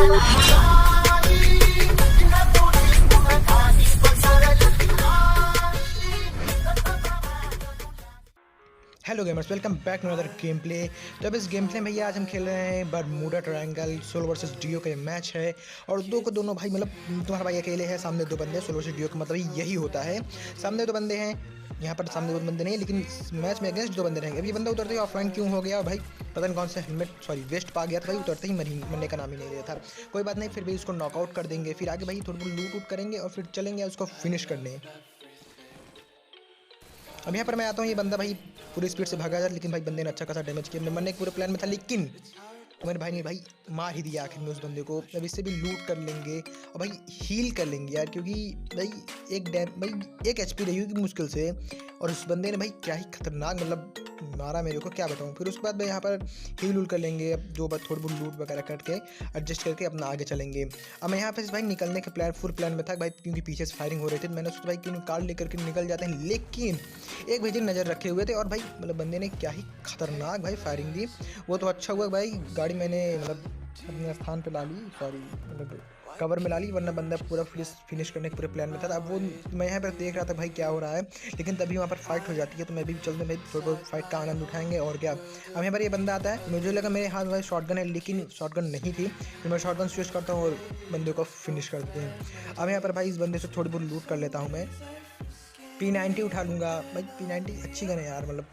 Hello gamers, welcome back to another game play. तो अब इस गेम प्ले में भैया आज हम खेल रहे हैं Bermuda Triangle solo versus duo का ये मैच है। और दोनों भाई मतलब तुम्हारा भाई अकेले है, सामने दो बंदे हैं। सोलो वर्सेस डियो का मतलब यही होता है, सामने दो बंदे हैं। यहाँ पर सामने दो बंदे नहीं, लेकिन मैच में अगेंस्ट दो बंदे रहेंगे। अब ये बंदा उतरते ही ऑफलाइन क्यों हो गया भाई, पता नहीं कौन सा वेस्ट पा गया था भाई। उतरते ही मरने का नाम ही नहीं लिया था। कोई बात नहीं, फिर भी उसको नॉकआउट कर देंगे। फिर आगे भाई थोड़ा बहुत लूट वूट करेंगे और फिर चलेंगे उसको फिनिश करने। अब यहाँ पर मैं आता हूँ, ये बंदा भाई पूरी स्पीड से भागा जाता, लेकिन भाई बंदे ने अच्छा खासा डैमेज किया। मरने के पूरे प्लान में था, लेकिन मेरे भाई ने भाई मार ही दिया आखिर में उस बंदे को। अब इससे भी लूट कर लेंगे और भाई हील कर लेंगे यार, क्योंकि भाई एक एचपी रही होगी मुश्किल से। और उस बंदे ने भाई क्या ही खतरनाक मतलब मारा मेरे को, क्या बताऊँ। फिर उसके बाद भाई यहाँ पर हील उल कर लेंगे। अब जो बात थोड़ी बहुत लूट वगैरह करके एडजस्ट करके अपना आगे चलेंगे। अब मैं यहाँ पे भाई निकलने के फुल प्लान में था भाई, क्योंकि पीछे से फायरिंग हो रही थी। मैंने सोचा भाई क्यों कार लेकर के निकल जाते हैं, लेकिन एक भाई नज़र रखे हुए थे और भाई मतलब बंदे ने क्या ही खतरनाक भाई फायरिंग दी। वो तो अच्छा हुआ भाई गाड़ी मैंने मतलब अपने स्थान पे ला ली, सॉरी मतलब कवर में ला ली, वरना बंदा पूरा फिनिश करने के पूरे प्लान में था। अब वो मैं यहाँ पर देख रहा था भाई क्या हो रहा है, लेकिन तभी वहाँ पर फाइट हो जाती है। तो मैं भी चलते भाई थोड़ा बहुत फाइट का आनंद उठाएंगे और क्या। अब यहाँ पर ये बंदा आता है, मुझे लगा मेरे हाथ में शॉटगन है, लेकिन शॉटगन नहीं थी। तो मैं शॉटगन स्विच करता हूँ और बंदे को फिनिश करते हैं। अब यहाँ पर भाई इस बंदे से थोड़ी बहुत लूट कर लेता हूँ मैं। P90 उठा लूँगा भाई। P90 अच्छी गन है यार, मतलब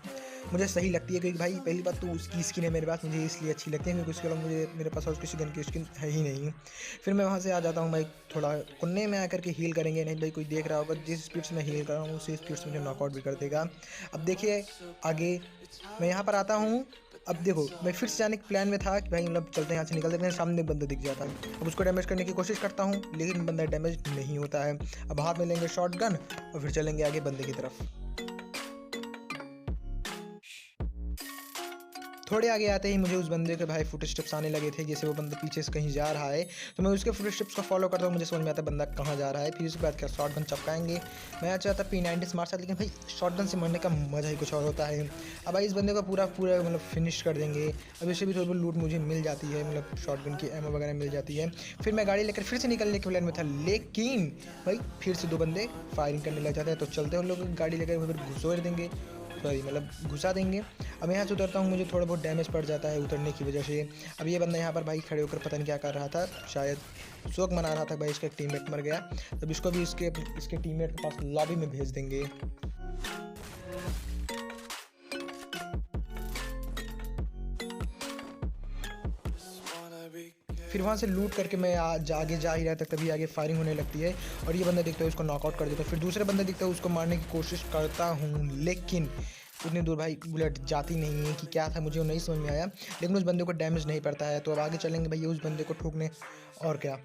मुझे सही लगती है, क्योंकि भाई पहली बात तो उसकी स्किन है मेरे पास, मुझे इसलिए अच्छी लगती है, क्योंकि उसके अलावा मेरे पास और किसी गन की स्किन है ही नहीं। फिर मैं वहाँ से आ जाता हूँ भाई, थोड़ा कुन्ने में आकर के हील करेंगे। नहीं भाई कोई देख रहा होगा, जिस स्पीड से मैं हील कर रहा हूँ उसी स्पीड से मुझे नॉकआउट भी कर देगा। अब देखिए आगे मैं यहाँ पर आता हूँ। अब देखो मैं फिर से जाने के प्लान में था कि भाई मतलब चलते हैं यहाँ से, निकल देते हैं। सामने बंदा दिख जाता है, अब उसको डैमेज करने की कोशिश करता हूँ, लेकिन बंदा डैमेज नहीं होता है। अब हाथ में लेंगे शॉटगन और फिर चलेंगे आगे बंदे की तरफ। थोड़े आगे आते ही मुझे उस बंदे के भाई फुट स्टेप्स आने लगे थे, जैसे वो बंदा पीछे से कहीं जा रहा है। तो मैं उसके फुट स्टेप्स को फॉलो करता हूँ, मुझे समझ में आता है बंदा कहाँ जा रहा है। फिर उसके बाद क्या शॉटगन चपकाएंगे। मैं चाहता P90 से मार सकता, लेकिन भाई शॉटगन से मरने का मजा ही कुछ और होता है। अब भाई इस बंदे को पूरा मतलब फिनिश कर देंगे। अब इससे भी थोड़ी बहुत लूट मुझे मिल जाती है, मतलब शॉटगन की एमो वगैरह मिल जाती है। फिर मैं गाड़ी लेकर फिर से निकलने के प्लान में था, लेकिन भाई फिर से दो बंदे फायरिंग करने लग जाते हैं। तो चलते हैं उन लोग गाड़ी लेकर फिर घुसोड़ देंगे, सॉरी मतलब घुसा देंगे। अब यहाँ से उतरता हूँ, मुझे थोड़ा बहुत डैमेज पड़ जाता है उतरने की वजह से। अब ये बंदा यहाँ पर भाई खड़े होकर पता नहीं क्या कर रहा था, शायद शोक मना रहा था भाई, इसका टीममेट मर गया। तब इसको भी इसके टीममेट के पास लॉबी में भेज देंगे। फिर वहाँ से लूट करके मैं आगे जा ही रहा था, तभी आगे फायरिंग होने लगती है और ये बंदा दिखता है, उसको नॉकआउट कर देता है। फिर दूसरा बंदा दिखता है, उसको मारने की कोशिश करता हूँ, लेकिन उतनी दूर भाई बुलेट जाती नहीं है कि क्या था, मुझे नहीं समझ में आया। लेकिन उस बंदे को डैमेज नहीं पड़ता है। तो अब आगे चलेंगे भैया उस बंदे को ठोकने, और क्या।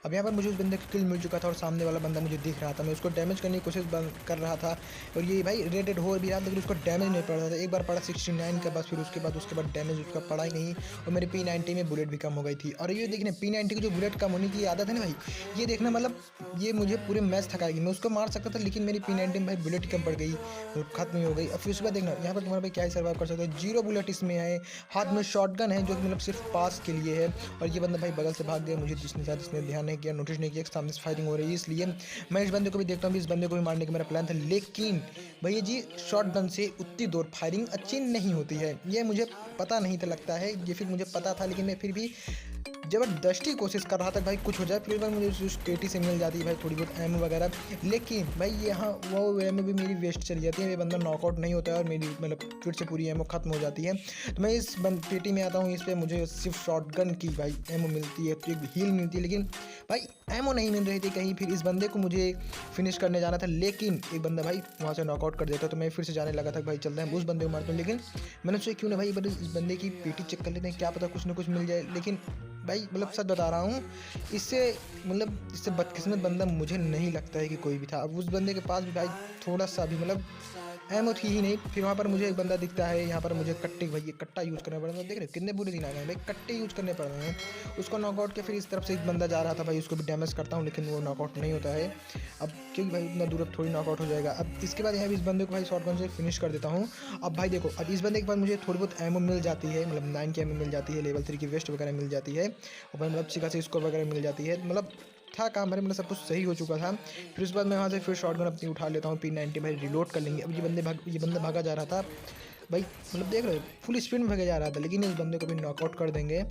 अब यहाँ पर मुझे उस बंदे का किल मिल चुका था और सामने वाला बंदा मुझे दिख रहा था। मैं उसको डैमेज करने की कोशिश कर रहा था और ये भाई रेडेड हो भी रहा, लेकिन उसको डैमेज नहीं पड़ रहा था। एक बार पड़ा 69 के बाद, फिर उसके बाद डैमेज उसका पड़ा ही नहीं और मेरी P90 में बुलेट भी कम हो गई थी। और ये देखने P90 की जो बुलेट कम होने की आदत है ना भाई, ये देखना मतलब ये मुझे पूरे मैच थकाएगी। मैं उसको मार सकता था, लेकिन मेरी P90 में भाई बुलेट ही कम पड़ गई, खत्म ही हो गई। और फिर उसके बाद देखना यहाँ पर तुम्हारा भाई क्या ही सर्वाइव कर सकता है। 0 बुलेट इसमें है, हाथ में शॉटगन है जो कि मतलब सिर्फ पास के लिए है। और ये बंदा भाई बगल से भाग गया, मुझे जिसने ध्यान नहीं किया, नोटिस नहीं किया सामने से फायरिंग हो रही है, इसलिए मैं इस बंदे को भी देखता हूँ। इस बंदे को भी मारने का मेरा प्लान था, लेकिन भैया जी शॉटगन से उतनी दूर फायरिंग अच्छी नहीं होती है। ये मुझे पता नहीं था, लगता है ये फिर मुझे पता था, लेकिन मैं फिर भी ज़बरदस्ती कोशिश कर रहा था भाई कुछ हो जाए। फिर बार मुझे उस केटी से मिल जाती है भाई थोड़ी बहुत एमो वगैरह, लेकिन भाई यहाँ वो एमो भी मेरी वेस्ट चली जाती है। ये बंदा नॉकआउट नहीं होता है और मेरी मतलब फिर से पूरी एमो खत्म हो जाती है। तो मैं इस पेटी में आता हूँ, इस पर मुझे सिर्फ शॉटगन की भाई एमो मिलती है, फिर हील मिलती है, लेकिन भाई एमो नहीं मिल रही थी कहीं। फिर इस बंदे को मुझे फिनिश करने जाना था, लेकिन एक बंदा भाई वहाँ से नॉकआउट कर देता। तो मैं फिर से जाने लगा था भाई चलते हैं उस बंदे को मारते हैं, लेकिन मैंने सोचा क्यों ना भाई इस बंदे की पेटी चेक कर लेते हैं, क्या पता कुछ ना कुछ मिल जाए। लेकिन भाई मतलब सच बता रहा हूँ, इससे बदकिस्मत बंदा मुझे नहीं लगता है कि कोई भी था। अब उस बंदे के पास भी भाई थोड़ा सा भी मतलब एमओ थी ही नहीं। फिर वहाँ पर मुझे एक बंदा दिखता है, यहाँ पर मुझे कट्टे भाई कट्टा यूज़ करना पड़ रहा है। देख रहे हो कितने बुरे दिन आ गए भाई, कट्टे यूज़ करने पड़ रहे हैं। उसको नॉकआउट के फिर इस तरफ से एक बंदा जा रहा था भाई, उसको भी डैमेज करता हूँ लेकिन वो नॉकआउट नहीं होता है। अब क्योंकि भाई इतना दूर अब थोड़ी नॉकआउट हो जाएगा। अब इसके बाद यहाँ इस बंदे को भाई शॉटगन से फिनिश कर देता हूँ। अब भाई देखो, अब इस बंदे के बाद मुझे थोड़ी बहुत एमओ मिल जाती है, मतलब 9 की एमओ मिल जाती है, लेवल 3 की वेस्ट वगैरह मिल जाती है, और भाई मतलब अच्छी खासी स्कोर वगैरह मिल जाती है। मतलब था काम भरे, मतलब सब कुछ सही हो चुका था। फिर उसके बाद मैं वहाँ से फिर शॉटगन अपनी उठा लेता हूँ, P90 भाई रिलोड कर लेंगे। अब ये बंदा भागा जा रहा था भाई, मतलब देख रहे हो फुल स्पीड में भागा जा रहा था, लेकिन इस बंदे को भी नॉकआउट कर देंगे।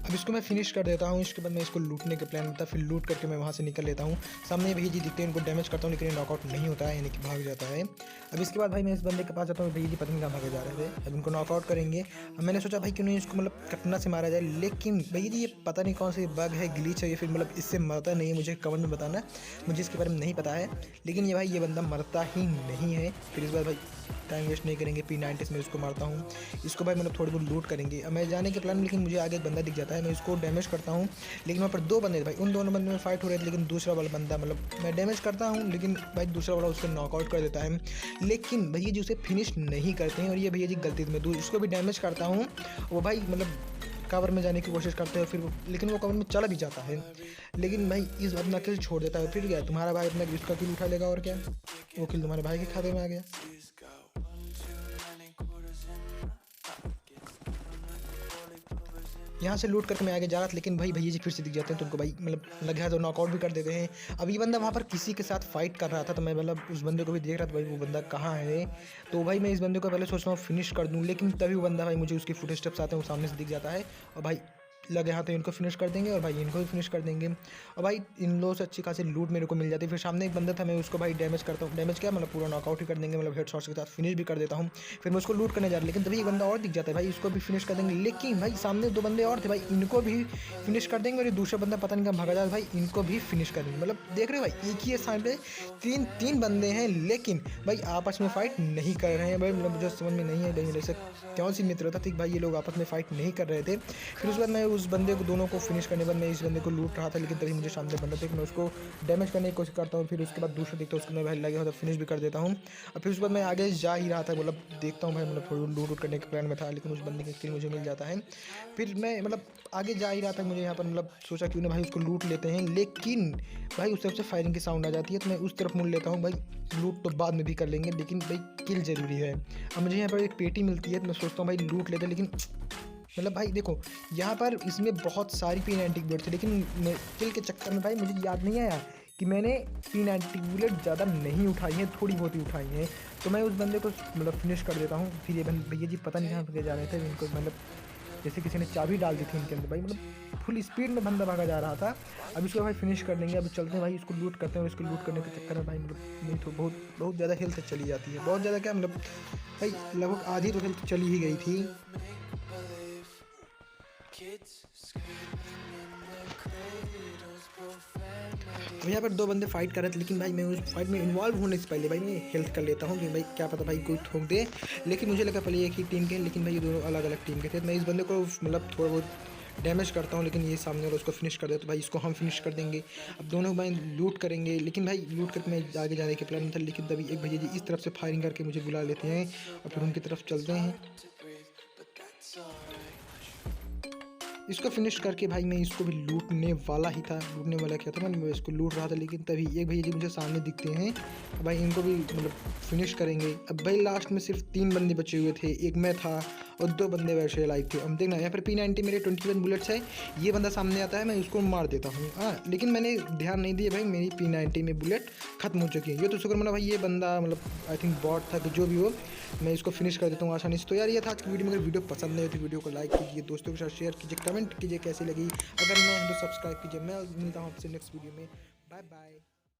अब इसको मैं फिनिश कर देता हूँ। इसके बाद मैं इसको लूटने के प्लान होता है, फिर लूट करके मैं वहाँ से निकल लेता हूँ। सामने भैया जी दिखते हैं, इनको डैमेज करता हूँ लेकिन ये नॉकआउट नहीं होता है, यानी कि भाग जाता है। अब इसके बाद भाई मैं इस बंदे के पास जाता हूँ, भैया जी पता नहीं कहाँ भागे जा रहे थे। अब इनको नॉकआउट करेंगे। अब मैंने सोचा भाई क्यों नहीं इसको मतलब कटना से मारा जाए, लेकिन भैया जी ये पता नहीं कौन सी बग है, ग्लिच है, ये फिर मतलब इससे मरता नहीं है। मुझे कमेंट में बताना, मुझे इसके बारे में नहीं पता है, लेकिन ये भाई ये बंदा मरता ही नहीं है। फिर इस बार भाई टाइम वेस्ट नहीं करेंगे, P90 में इसको मारता हूँ। इसको भाई मतलब थोड़ी बहुत लूट करेंगे। अब मैं जाने के प्लान में, लेकिन मुझे आगे एक बंदा दिख जाता है, मैं इसको डैमेज करता हूँ। लेकिन वहाँ पर 2 बंदे थे भाई, उन दोनों बंदे में फाइट हो रहे थे, लेकिन दूसरा वाला बंदा मतलब मैं डैमेज करता हूँ, लेकिन भाई दूसरा वाला उसको नॉकआउट कर देता है। लेकिन भैया जी उसे फिनिश नहीं करते हैं, और ये भैया जी गलती में उसको भी डैमेज करता हूँ। वो भाई मतलब कवर में जाने की कोशिश करते हैं, फिर लेकिन वो कवर में चला भी जाता है, लेकिन भाई इस अपना किल छोड़ देता है। फिर क्या तुम्हारा भाई अपना इसका किल उठा लेगा, और क्या वो किल तुम्हारे भाई के खाते में आ गया। यहाँ से लूट करके मैं आगे जा रहा था, लेकिन भाई भैया जी फिर से दिख जाते हैं, तो उनको भाई मतलब लगा तो नॉकआउट भी कर देते हैं। अब ये बंदा वहाँ पर किसी के साथ फाइट कर रहा था, तो मैं मतलब उस बंदे को भी देख रहा था भाई वो बंदा कहाँ है। तो भाई मैं इस बंदे को पहले सोच रहा हूँ फिनिश कर दूँ, लेकिन तभी वो बंदा भाई मुझे उसके फुट स्टेप्स आते हैं, वो सामने से दिख जाता है, और भाई लगे हाथ इनको फिनिश कर देंगे, और भाई इनको भी फिनिश कर देंगे। और भाई इन लोगों से अच्छी खासी लूट मेरे को मिल जाती है। फिर सामने एक बंदा था, मैं उसको भाई डैमेज करता हूँ, डैमेज क्या मतलब पूरा नॉकआउट ही कर देंगे, मतलब हेडशॉट्स के साथ फिनिश भी कर देता हूँ। फिर मैं उसको लूट करने जा रहा, लेकिन तभी एक बंदा और दिख जाता है भाई, इसको भी फिनिश कर देंगे। लेकिन भाई सामने 2 बंदे और थे भाई, इनको भी फिनिश कर देंगे, और ये दूसरा बंदा पता नहीं कहाँ भागा जा रहा है भाई, इनको भी फिनिश कर देंगे। मतलब देख रहे हो भाई एक ही स्थान पे तीन बंदे हैं, लेकिन भाई आपस में फाइट नहीं कर रहे हैं भाई। मतलब मुझे समझ में नहीं है भाई जैसे कौन सी मित्रता थी भाई, ये लोग आपस में फाइट नहीं कर रहे थे। फिर उसके बाद मैं उस बंदे को दोनों को फिनिश करने के बाद मैं इस बंदे को लूट रहा था, लेकिन तभी मुझे सामने बंदा था, मैं उसको डैमेज करने की कोशिश करता हूँ। फिर उसके बाद दूसरा देखता हूँ, उसको मैं भाई लगे होता फिनिश भी कर देता हूँ। और फिर उसके बाद मैं आगे जा ही रहा था, मतलब देखता हूँ भाई मतलब थोड़ी लूट करने के प्लान में था, लेकिन उस बंदे की किल मुझे मिल जाता है। फिर मैं मतलब आगे जा ही रहा था, मुझे यहाँ पर मतलब सोचा क्यों ना भाई उसको लूट लेते हैं, लेकिन भाई उस तरफ से फायरिंग की साउंड आ जाती है, तो मैं उस तरफ मुड़ लेता हूँ। भाई लूट तो बाद में भी कर लेंगे, लेकिन भाई किल ज़रूरी है। अब मुझे यहाँ पर एक पेटी मिलती है, तो मैं सोचता हूँ भाई लूट लेते, लेकिन मतलब भाई देखो यहाँ पर इसमें बहुत सारी P90 बुलेट थी, लेकिन किल के चक्कर में भाई मुझे याद नहीं आया कि मैंने P90 बुलेट ज़्यादा नहीं उठाई है, थोड़ी बहुत ही उठाई हैं। तो मैं उस बंदे को मतलब फिनिश कर देता हूँ। फिर ये भैया जी पता नहीं कहाँ भागे जा रहे थे, इनको मतलब जैसे किसी ने चाबी डाल दी थी इनके अंदर भाई, मतलब फुल स्पीड में बंदा भागा जा रहा था। अब इसको भाई फिनिश कर देंगे। अब चलते हैं भाई, इसको लूट करते हैं, और इसको लूट करने के चक्कर में भाई मतलब नहीं तो बहुत ज़्यादा हेल्थ चली जाती है, बहुत ज़्यादा क्या मतलब भाई लगभग आधी तो हेल्थ चली ही गई थी। अब यहाँ पर 2 बंदे फाइट कर रहे थे, लेकिन भाई मैं उस फाइट में इन्वॉल्व होने से पहले भाई मैं हेल्थ कर लेता हूँ कि भाई क्या पता भाई कोई ठोक दे। लेकिन मुझे लगा पहले एक ही टीम के, लेकिन भाई ये दोनों अलग अलग टीम के थे। मैं इस बंदे को मतलब थोड़ा बहुत डैमेज करता हूँ, लेकिन ये सामने वाला उसको फिनिश कर दे, तो भाई इसको हम फिनिश कर देंगे। अब दोनों भाई लूट करेंगे, लेकिन भाई लूट करके मैं आगे जाने के प्लान में था, लेकिन तभी एक भैया जी इस तरफ से फायरिंग करके मुझे बुला लेते हैं, और फिर उनकी तरफ चलते हैं। इसको फिनिश करके भाई मैं इसको भी लूटने वाला ही था, लूटने वाला क्या था, मैं इसको लूट रहा था, लेकिन तभी एक भैया जी मुझे सामने दिखते हैं। भाई इनको भी मतलब फिनिश करेंगे। अब भाई लास्ट में सिर्फ 3 बंदे बचे हुए थे, एक मैं था और 2 बंदे वैसे लाइव थे। अब देखना यहाँ पर P90 मेरे 21 बुलेट्स है, ये बंदा सामने आता है, मैं उसको मार देता हूँ। हाँ लेकिन मैंने ध्यान नहीं दिया भाई मेरी P90 में बुलेट खत्म हो चुकी है। ये तो शुक्र मना भाई ये बंदा मतलब आई थिंक बॉट था, कि जो भी हो मैं इसको फिनिश कर देता हूँ आसानी से। तो यार ये था आज की वीडियो में। अगर वीडियो पसंद नहीं तो वीडियो को लाइक कीजिए, दोस्तों के साथ शेयर कीजिए, कमेंट कीजिए कैसी लगी। अगर नए हैं तो सब्सक्राइब कीजिए। मैं मिलता हूँ आपसे नेक्स्ट वीडियो में। Bye bye.